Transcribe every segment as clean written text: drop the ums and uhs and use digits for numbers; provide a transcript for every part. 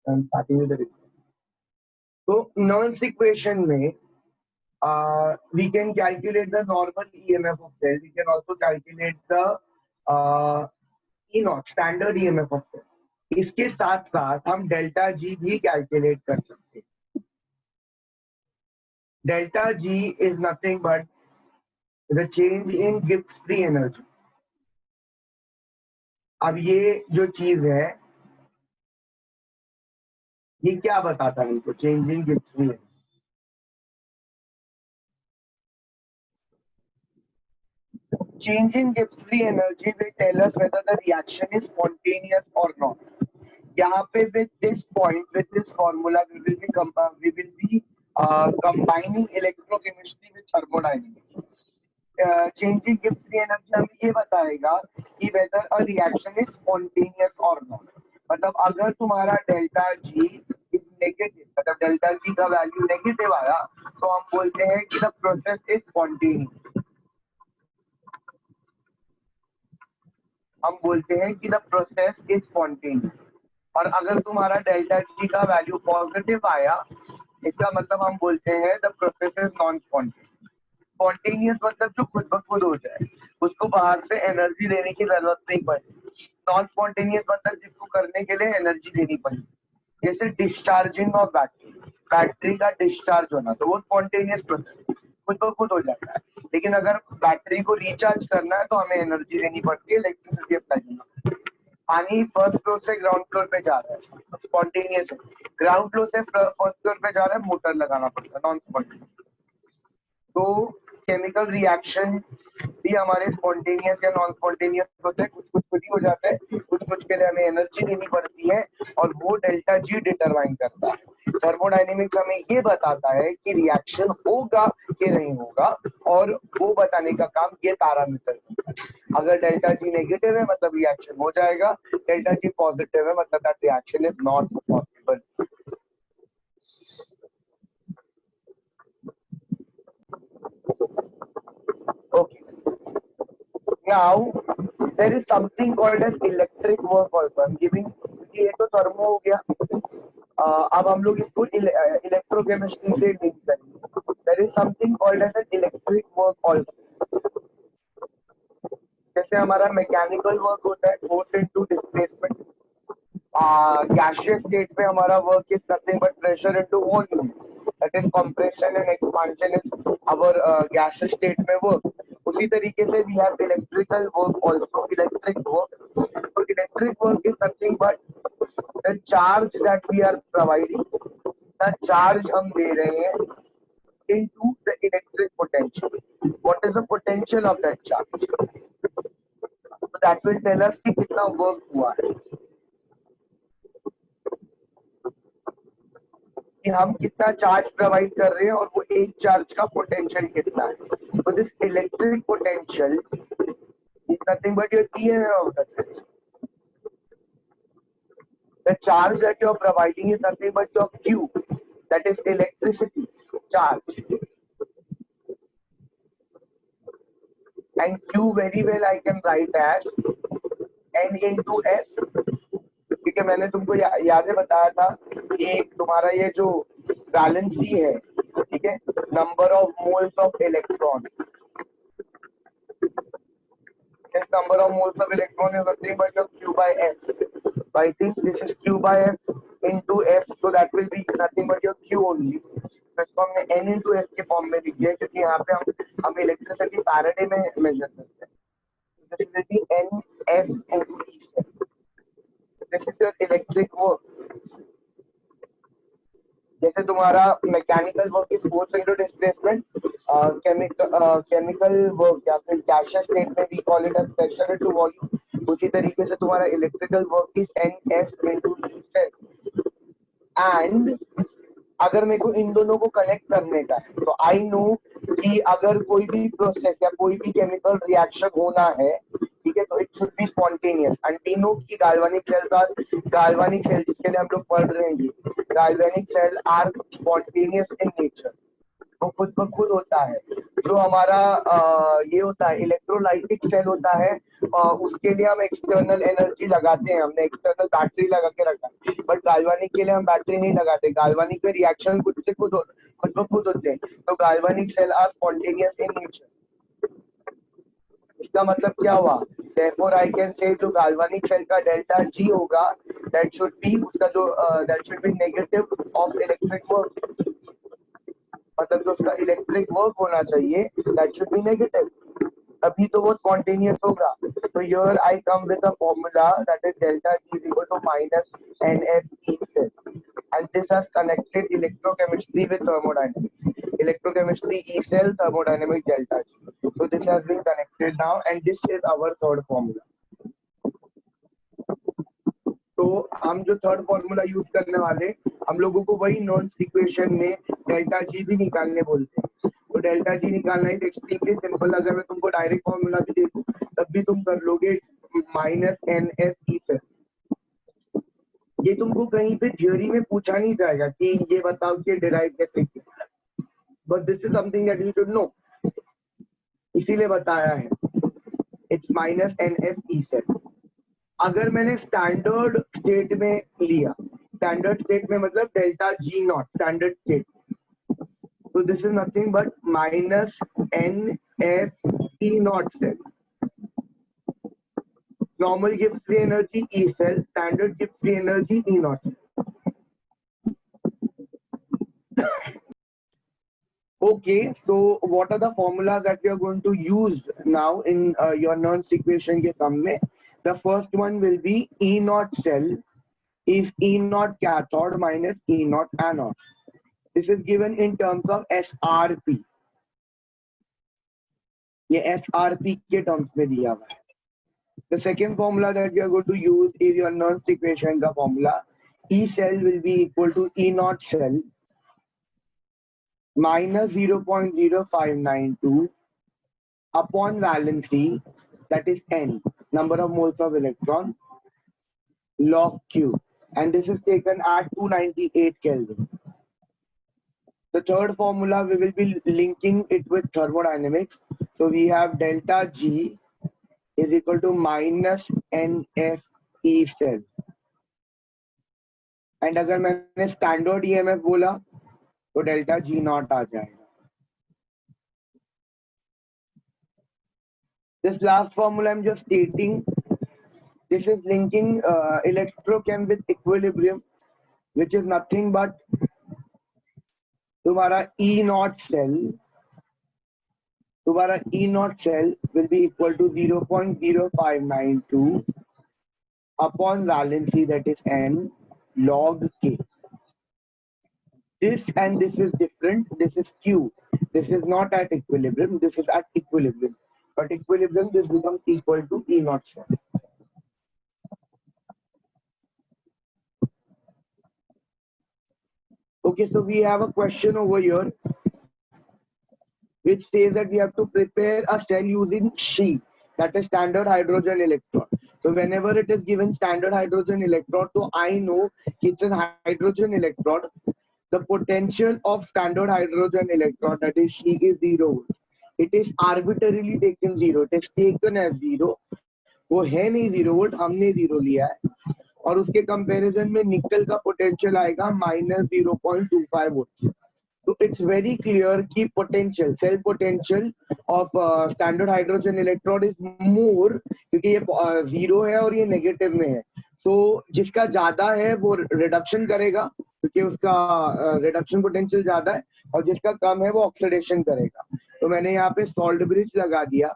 starting with the so Nernst equation में we can calculate the normal EMF of cell. We can also calculate the E naught standard EMF of cell. इसके साथ साथ हम delta G भी calculate कर सकते हैं. Delta G is nothing but the change in Gibbs free energy. अब ये जो चीज है ये क्या बताता है हमको? Change in Gibbs free energy. Change in Gibbs free energy will tell us whether the reaction is spontaneous or not. यहाँ पे with this point, with this formula, we will be combining electrochemistry with thermodynamics. Changing Gibbs free energy हमें ये बताएगा कि whether a reaction is spontaneous or not. मतलब अगर तुम्हारा delta G is negative, मतलब डेल्टा जी का वैल्यू नेगेटिव आया तो हम बोलते हैं कि the process is spontaneous. हम बोलते हैं कि द प्रोसेस इज स्पॉन्टेनियस. और अगर तुम्हारा डेल्टा जी का वैल्यू पॉजिटिव आया इसका मतलब हम बोलते हैं the process is non spontaneous. Spontaneous मतलब जो खुद ब खुद हो जाए, उसको बाहर से एनर्जी देने की जरूरत नहीं पड़े. नॉन स्पॉन्टेनियस मतलब जिसको करने के लिए एनर्जी देनी पड़े. जैसे डिस्चार्जिंग ऑफ बैटरी, बैटरी का डिस्चार्ज होना, तो वो स्पॉन्टेनियस प्रोसेस खुद ब खुद हो जाता है. लेकिन अगर बैटरी को रिचार्ज करना है तो हमें एनर्जी देनी पड़ती है, इलेक्ट्रिसिटी अप्लाई करना. पानी फर्स्ट फ्लोर से ग्राउंड फ्लोर पे जा रहा है, स्पॉन्टेनियस है. ग्राउंड फ्लोर से फर्स्ट फ्लोर पे जा रहा है, मोटर लगाना पड़ता है, नॉन स्पॉन्टेनियस. तो केमिकल रिएक्शन भी हमारे स्पॉन्टेनियस या नॉन स्पॉन्टेनियस होते हैं. कुछ कुछ खुद ही हो जाता है, कुछ कुछ के लिए हमें एनर्जी देनी पड़ती है और वो डेल्टा जी डिटरमाइन करता है. थर्मोडायनेमिक्स हमें ये बताता है कि रिएक्शन होगा कि नहीं होगा, और वो बताने का काम ये पैरामीटर करता है. अगर डेल्टा जी नेगेटिव है मतलब रिएक्शन हो जाएगा, डेल्टा जी पॉजिटिव है मतलब that reaction is not possible. Okay. Now there is something called as electric work also. I'm giving, ये तो थर्मो हो गया. अब हम लोग इसको इलेक्ट्रोकेमिस्ट्री से लिंक करेंगे. There is something called as an electric work also. जैसे हमारा मैकेनिकल वर्क होता है force into displacement. Gaseous state पे हमारा work is nothing but pressure into volume. That is compression and expansion is our gaseous state में work. उसी तरीके से we have electrical work also. Electric work. So electric work is nothing but the charge that we are providing. The charge हम दे रहे हैं into the electric potential. What is the potential of that charge? So that will tell us कि कितना work हुआ है, कि हम कितना चार्ज प्रोवाइड कर रहे हैं और वो एक चार्ज का पोटेंशियल कितना है. तो this electric potential is nothing but your EMF of the cell. The charge that you are providing is nothing but your Q, that is electricity charge. And Q very well I can write as n into s. ठीक है, मैंने तुमको याद है बताया था कि तुम्हारा ये जो वैलेंसी है, ठीक है, number of moles of electron, this number of moles of electron is nothing but q by f. So I think this is q by f into f, so that will be nothing but your q only. तो इसको हमने n into s के form में लिख दिया क्योंकि यहाँ पे हम इलेक्ट्रिसिटी फैराडे में मेजर करते हैं. This will be n f into e. This is your electric work. जैसे तुम्हारा mechanical work is force into displacement, chemical work या फिर गैसियस स्टेट में we call it as pressure into volume. उसी तरीके से तुम्हारा electrical work is NF into E. And अगर मेरे को इन दोनों को कनेक्ट करने का है तो आई नो कि अगर कोई भी प्रोसेस या कोई भी केमिकल रिएक्शन होना है, ठीक है, तो it should be spontaneous. And we know कि galvanic cell जिसके लिए हम लोग पढ़ रहे हैं, galvanic cell are spontaneous in nature. वो खुद ब खुद होता है. जो हमारा ये होता है इलेक्ट्रोलाइटिक सेल होता है, उसके लिए हम एक्सटर्नल एनर्जी लगाते हैं, हमने एक्सटर्नल बैटरी लगा के रखा है, बट गाल्वानिक के लिए हम बैटरी नहीं लगाते। गाल्वानिक में रिएक्शन खुद से खुद खुद होते हैं, तो galvanic cell are spontaneous in nature. इसका मतलब क्या हुआ? therefore I can say जो galvanic cell का डेल्टा G होगा, that should be उसका जो that should be negative of electric work, मतलब जो उसका इलेक्ट्रिक वर्क होना चाहिए that should be negative, अभी तो वो spontaneous होगा। तो here I come with a formula that is delta G is equal to minus NFE cell, and this has connected electrochemistry with thermodynamics. Electrochemistry E cell, thermodynamics delta G. So this has been connected now, and this is our third formula. तो हम जो third formula use करने वाले, हम लोगों को वही नॉन्स equation में डेल्टा जी भी निकालने बोलते हैं। तो डेल्टा जी निकालना इज एक्सट्रीमली सिंपल। अगर मैं तुमको डायरेक्ट फॉर्मूला भी दे दूं तब भी तुम कर लोगे, माइनस एन एस ई से। ये तुमको कहीं पे थ्योरी में पूछा नहीं जाएगा कि ये बताओ कि डिराइव कैसे किया, but this is something that you should know, इसीलिए बताया है। It's minus N S E से। अगर मैंने स्टैंडर्ड स्टेट में लिया, स्टैंडर्ड स्टेट में मतलब delta G not standard state, तो this is nothing but minus n F E not cell. Normal gives free energy E cell, standard gives free energy E not. Okay, so what are the formulas that we are going to use now in your Nernst equation के sum में? The first one will be E naught cell is E naught cathode minus E naught anode. This is given in terms of SRP. ये SRP के terms में दिया हुआ है। The second formula that we are going to use is your Nernst equation का formula. E cell will be equal to E naught cell minus 0.0592 upon valency, that is N, number of moles of electron, log Q, and this is taken at 298 Kelvin. The third formula, we will be linking it with thermodynamics. So we have delta G is equal to minus NFE cell. And अगर मैंने standard EMF बोला तो delta G not आ जाएगा। This last formula I'm just stating, this is linking electrochem with equilibrium, which is nothing but तुम्हारा E naught cell will be equal to 0.0592 upon valency, that is N, log K. This and this is different. This is Q. This is not at equilibrium. This is at equilibrium. But equilibrium, this becomes equal to E naught cell. Okay, so we have a question over here which says that we have to prepare a cell using She, that is standard hydrogen electrode. So whenever it is given standard hydrogen electrode, so I know it's a hydrogen electrode. The potential of standard hydrogen electrode, that is She, is 0 volt. It is arbitrarily taken 0. It is taken as 0. वो है नहीं 0 volt, हमने 0 लिया है। और उसके comparison में निकल का पोटेंशियल आएगा माइनस 0.25 वोल्ट। तो इट्स वेरी क्लियर कि potential, cell potential of standard hydrogen electrode is more, क्योंकि ये 0 है और ये नेगेटिव में है। तो जिसका ज्यादा है वो रिडक्शन करेगा, क्योंकि उसका रिडक्शन पोटेंशियल ज्यादा है, और जिसका कम है वो ऑक्सीडेशन करेगा। तो मैंने यहाँ पे सॉल्ट ब्रिज लगा दिया।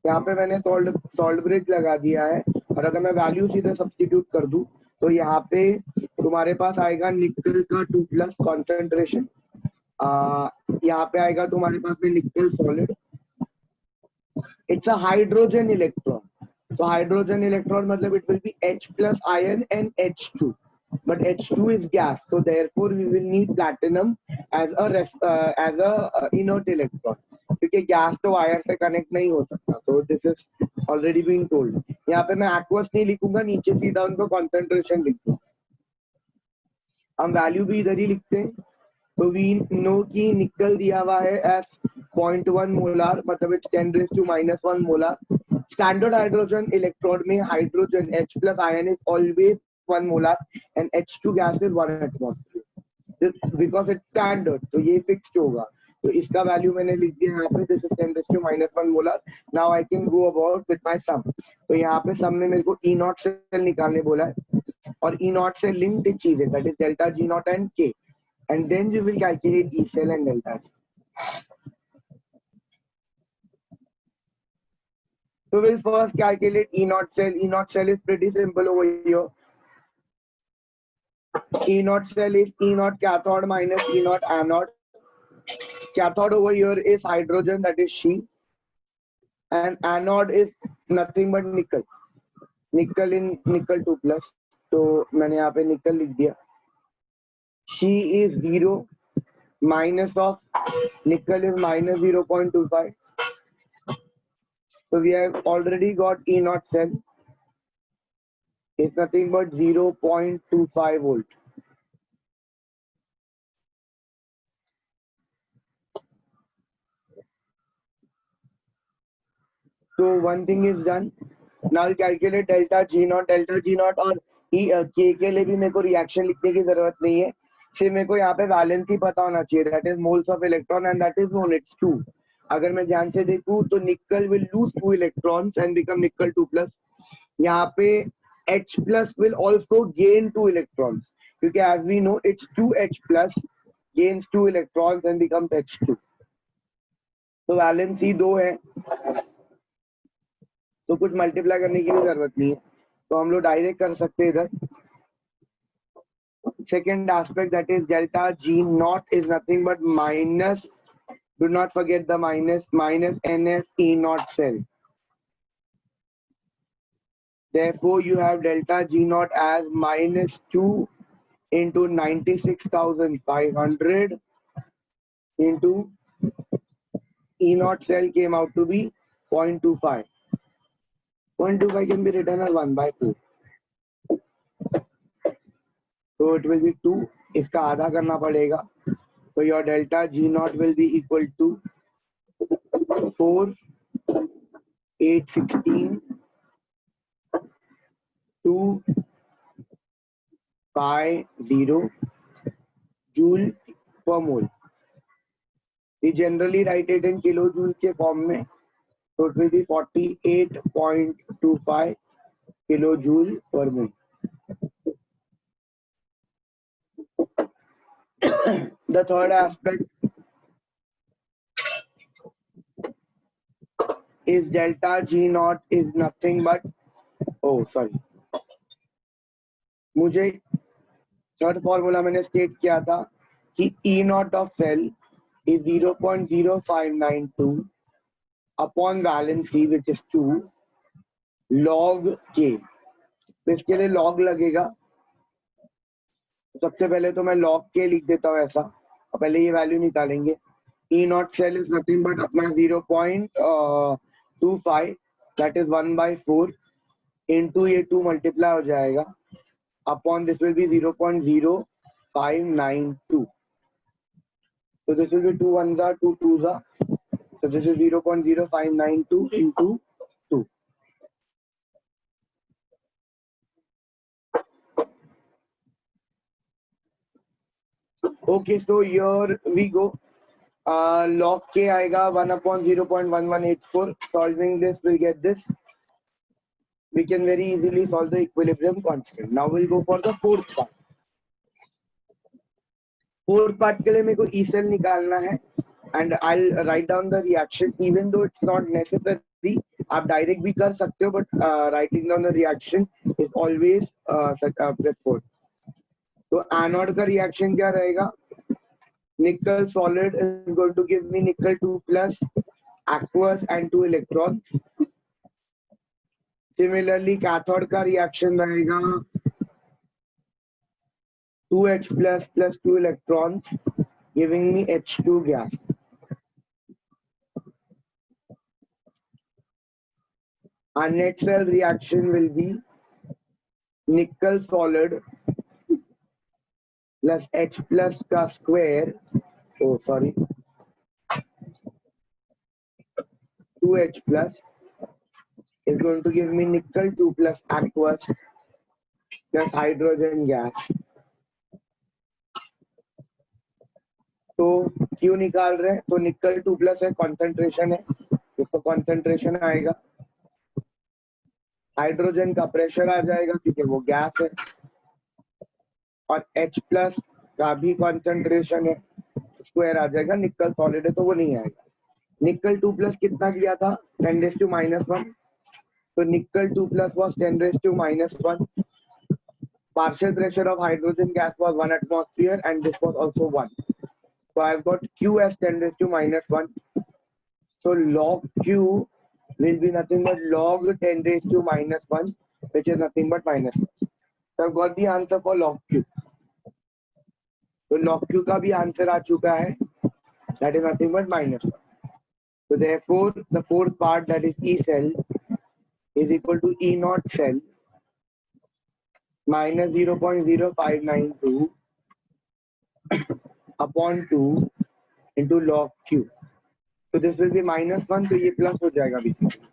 यहाँ पे मैंने सॉल्ट ब्रिज लगा दिया है, और अगर मैं वैल्यू सीधे सब्स्टिट्यूट कर दूं तो यहाँ पे तुम्हारे पास आएगा निकल का 2+ कॉन्सेंट्रेशन, यहाँ पे आएगा तुम्हारे पास में निकल solid. It's a hydrogen electron, तो हाइड्रोजन इलेक्ट्रॉन मतलब it will be H+ ion and H2, but H2 is gas, so therefore we will need platinum as a inert electron, क्योंकि गैस तो वायर से कनेक्ट नहीं हो सकता। तो this is already been told. यहाँ पे मैं एक्वस नहीं लिखूंगा, नीचे सीधा उनको कॉन्सेंट्रेशन लिख दूँ। हम वैल्यू भी इधर ही लिखते हैं। तो वी नो कि निकल दिया हुआ है एस 0.1 मोलार, मतलब it's 10⁻⁻1 molar. Standard hydrogen electrode में hydrogen H plus ion is always 1 molar and H2 gas is 1 atmosphere, because it's standard, तो ये फिक्स्ड होगा। तो इसका वैल्यू मैंने लिख दिया यहाँ पे, this is 10⁻⁻1 molar. Now I can go about with my sum. तो यहाँ पे सम में मेरे को E नॉट सेल निकालने बोला है, और E नॉट से लिंक्ड चीजें, that is delta G not and K, and then we will calculate E cell and delta G. So we'll first calculate E naught cell. E naught cell is pretty simple over here. E naught cell is E naught cathode minus E naught anode. Cathode over here is hydrogen, that is She, and anode is nothing but nickel. Nickel in nickel 2 plus. तो मैंने यहाँ पे निकल लिख दिया. She is 0, minus of nickel is minus 0.25. So we have already got E naught cell. It's nothing but 0.25 volt. So one thing is done. Now we calculate delta G naught. Delta G naught और K के लिए भी मेरे को reaction लिखने की जरूरत नहीं है, सिर्फ मेरे को यहाँ पे वैलेंसी पता होना चाहिए, that is moles of electron and that is known, it's 2। अगर मैं ध्यान से देखूं तो निकल will lose 2 electrons and become निकल 2 प्लस। यहाँ पे H plus will also gain 2 electrons, क्योंकि as we know it's 2H plus gains 2 electrons and becomes H2। तो वैलेंसी 2 है, तो कुछ मल्टीप्लाई करने की भी जरूरत नहीं है, तो हम लोग डायरेक्ट कर सकते हैं इधर। Second aspect, that is delta G naught is nothing but minus, do not forget the minus, minus NF E naught cell. Therefore, you have delta G naught as minus 2 into 96,500 into E naught cell came out to be 0.25. 0.25 can be written as 1 by 2. So it will be 2. इसका आधा करना पड़ेगा. So your delta G naught will be equal to 4, 8, 16, 2, 5, 0 joule per mole. We generally write it in kilojoule के form में, so it will be 48.25 kilojoule per mole. The third aspect is delta G naught is nothing but, oh sorry, मुझे third formula मैंने state किया था कि E naught of cell is 0.0592 upon valency which is 2 log K। तो इसके लिए log लगेगा, सबसे पहले तो मैं log K लिख देता हूँ ऐसा, और पहले ये वैल्यू निकालेंगे। E naught cell is nothing but अपना 0.25 that is 1 by 4 into ये 2 मल्टीप्लाई हो जाएगा upon this will be 0.0592. So this will be 2 ones are 2 twos are, so this is 0.0592 into 2. Okay, so here we go. Log K आएगा 1 upon 0.1184. Solving this, we'll get this. We can very easily solve the equilibrium constant. Now we'll go for the fourth part. Fourth part के लिए मेरे को E cell निकालना है, and I'll write down the reaction. Even though it's not necessary, आप direct भी कर सकते हो, but writing down the reaction is always preferred. तो एनोड का रिएक्शन क्या रहेगा? Nickel solid is going to give me nickel 2 plus aqueous and 2 electrons. Similarly, cathode का रिएक्शन रहेगा 2H plus plus 2 electrons giving me H2 gas. our net cell reaction will be nickel solid plus H plus का square, oh sorry, 2H plus is going to give me nickel 2 plus aqueous plus hydrogen gas. तो क्यों निकाल रहे हैं? तो निकल 2 plus है, concentration है, उसको कॉन्सेंट्रेशन आएगा, हाइड्रोजन का प्रेशर आ जाएगा क्योंकि वो गैस है, और H प्लस का भी कॉन्सेंट्रेशन है, स्क्वायर आ जाएगा, निकल सॉलिड है तो वो नहीं आएगा। निकल 2 प्लस कितना किया था? 10⁻⁻1, तो निकल 2 plus was 10⁻⁻1. Partial pressure of hydrogen gas was 1 atmosphere and this was also 1. So I've got Q as 10⁻⁻1. So log Q will be nothing but log 10⁻⁻1, which is nothing but -1. So I've got the answer for log Q. So log Q का भी answer आ चुका है, that is nothing but -1. So therefore the fourth part, that is E cell, is equal to E naught cell minus 0.0592 upon 2 into log Q. So this will be -1, तो ये plus हो जाएगा basically.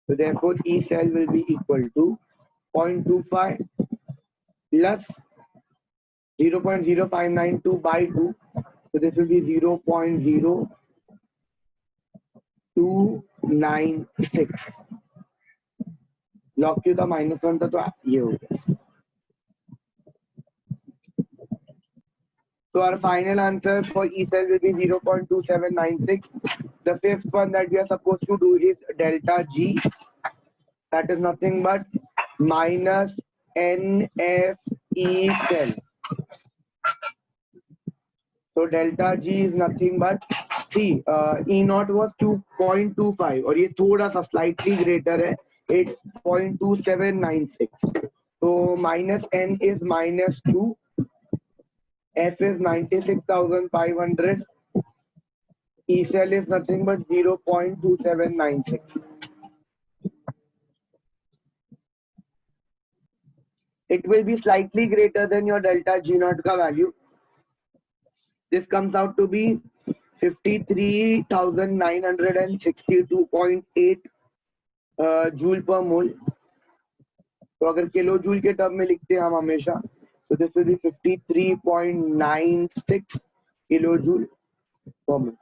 So therefore E cell will be equal to 0.25 plus 0.0592 by 2. So this will be 0.0296. log Q था -1 था, तो ये हो गया. So our final answer for E cell will be 0.2796. The fifth one that we are supposed to do is delta G. That is nothing but minus NFE cell. So delta G is nothing but, see, E naught was 2.25 और ये थोड़ा सा slightly greater है, it's 0.2796. So minus N is -2. F is 96,500. E cell is nothing but 0.2796. It will be slightly greater than your delta G naught ka value. This comes out to be 53,962.8 joule per mole. तो अगर kilo joule के term में लिखते हैं हम हमेशा, so this will be 53.96 kilojoule per mole.